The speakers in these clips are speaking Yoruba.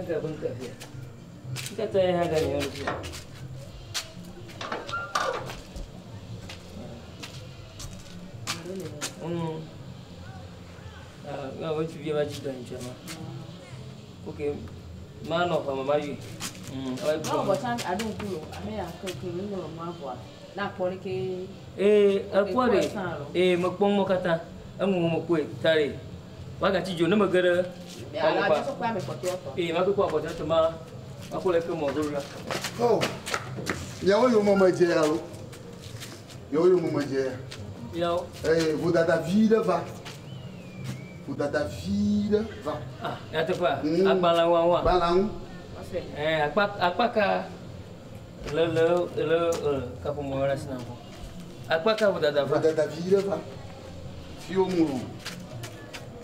Agak bengkak dia. Kita tanya harganya dulu. Nggak mau cuci baju dan cuma. Oke, mana kamu maju? Oh, bosan ada puluh. Ame ya kekini belum apa. Nak boleh ke? Aku ada. Mukbang mau kata, mau kue tari. Waga cijo nama gara. Ya, ada sok kami foto. Maku kuat foto cuma aku lagi mau dulu lah. Oh, ya eu mau manger. Eu mau manger. Yau. Vou dar da vida, vá. Vou dar da vida, vá. Ya tu apa? Akbalang wawa. Balang. Apakah le kamu mau rasa nama? Apakah udah Vou dar da vida, vá. Fio mulu.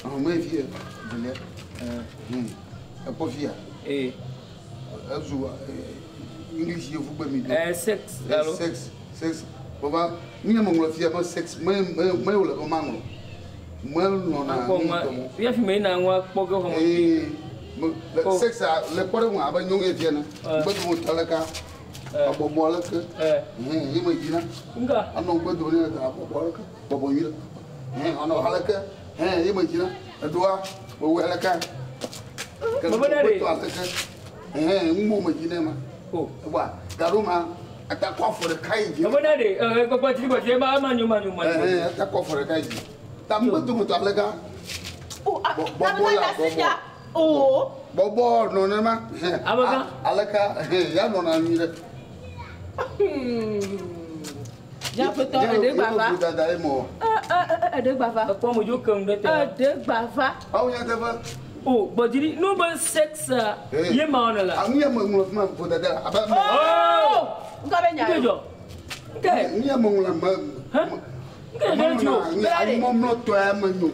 Mãe via, mulher. É por via. Azul. Inglês eu vou para mim. Sex. Alô. Sex. Baba, minha mãe lá via mas sex. Mãe olha para mango. Mãe não na. Via filme na uma pouco como. Sex le pode um aba não é via na. Bado mo talaka. Abo mola que. Imagina. Enggak. Ano bado ne da abo mola que. Babo yira. Ano halaka. Imagina. Dua, bawa halaka. Baba dari. Mau imagina mah. Oh, wah, garuma. Ata kofo de kaiji. Baba dari. Kau pasti manyu. Ata kofo de kaiji. Tambah tu mutu halaka. Oh, oh. Bobo nona mah. Apa kan? Halaka. Ya nona mira. Jangan betul ada bapa. Ada bapa. Aku mau juga ngeliat. Ada bapa. Au yang apa? Oh, jadi no ban seks ye mana lah. Ang yang mengulat mah pada dah. Apa? Oh, enggak banyak. Enggak jo. Enggak. Ang yang mengulat mah. Hah? Enggak ada jo. Ang momno tu amanyu.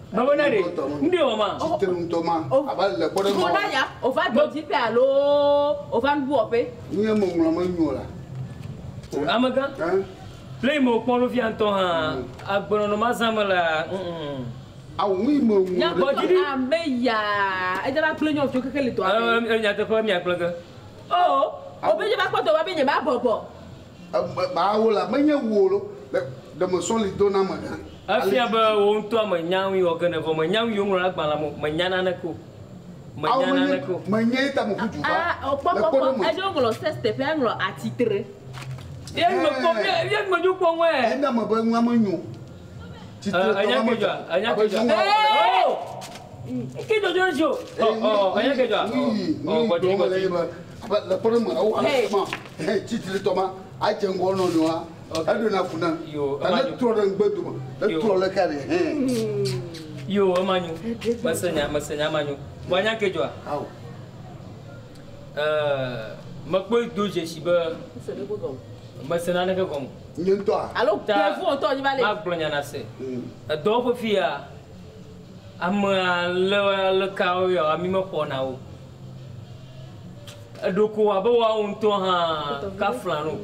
Baba nade. Ndio mama. Citerung to ma. Abal le pode mo. Kona ya, o va do jipe alo, o va nbu ope. Ang yang mengulat manyu lah. Amaga? Play mo kono fi anton ha. Agbono no mazama la. Au mi mo. Ya bojiri ameya. Ejaba play nyo fio kekele to abe. Nya te ko mi aplaga. Oh, obe je ba kpoto wa be nye ba bobo. Ba wola manya wolo. De mo soli dona ma. Afia ba won to ma nyawi o kana fo ma nyawi yo ngura agbala mo ma nyana na ko. Manyana na ko. Manya ta mo fuju ba. Popo, ejo ngolo seste pe ngolo atitre. Yang maju pong we. Enda mo ba ngwa manyu. Anya keja. Oh. Kita jojo. Oh, anya keja. Oh, bodi. Apa la pore mo au ma. Chitile to ma. A jengo no no a. Adu na funa. Ana to ran gbedu mo. To le kare. Yo, amanyu. Masanya amanyu. Banyak keja. Au. Makboy doje siba. Masana na ka gom. Nyento a. Alo, telefone to ni bale. Mag blonya na se. Do fo fia. Am le kawo yo ami mo pona o. Do ko abawa on to ha ka flano.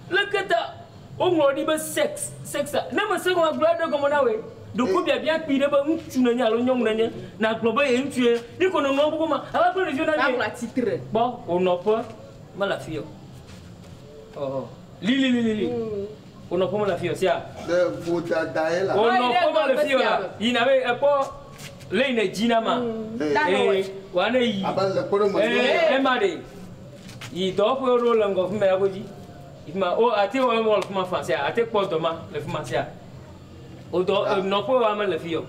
Le kata o ngodi ba sex. Na ma se ko agblado gomo na we. Do ko bia pide ba ntu na nya lo nyong na nya. Na globa e ntue. Ni ko no no ko ma. Aba ko regional ni. Ba titre. Bon, on no pa mala fio. Oh, Lili. On a pas la fille aussi. De vota daela. On a pas la fille là. Il n'avait pas les Gina ma. Wane yi. Abal le pore mo. Made. Il doit pour le rôle en me aboji. Il m'a ate o mo le français, ate ko do ma le français. O do no po wa ma le fille.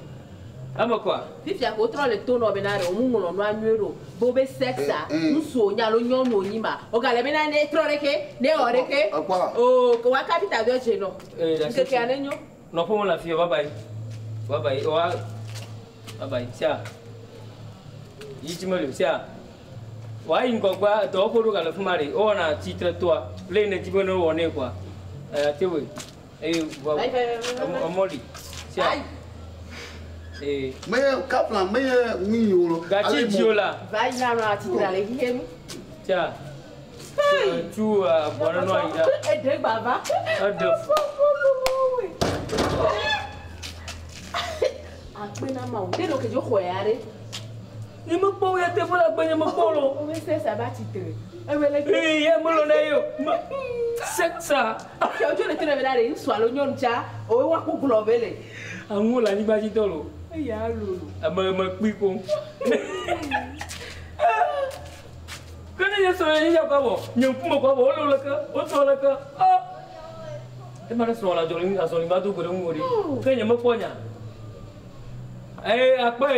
Ama quoi? Fifi a ko le tono benare o mungu no anwero. Bo be sexa, nso nya lo nyo no nyima. O ga le bena ne troreke, ne oreke. O ko wa kapita do je no. Nke ke anenyo. No po la fille, bye bye. Wa bye bye. Tia. Yichimalo tia. Wa ingo gba do ko ru ga le fumari. O na titre toi. Le ne tibono wone kwa. Tewe. Wa. Amoli. Tia. Meia kaplan, meia minho. Gachi diola. Vai na na titra le hiem. Tia. Tu bona no ida. E de baba. Apena ma o de lo que yo jueare. Ni me kpo ya te fola gbe ni me kpo lo. O me se ça va titre. Eh, ya mo lo na yo. Sexa. Ke ojo le tire bela re nso alo nyon cha, o wa ku globele. Angu la ni ba ji to lo. Ya lulu. Ma pi ko. Kana ya so ya ka bo. Nyum pu mo ko bo lo la ka. O to la ka. Ah. E ma so la jolin aso ni ba to ko ngori. Kenya mo ponya. Eh, apa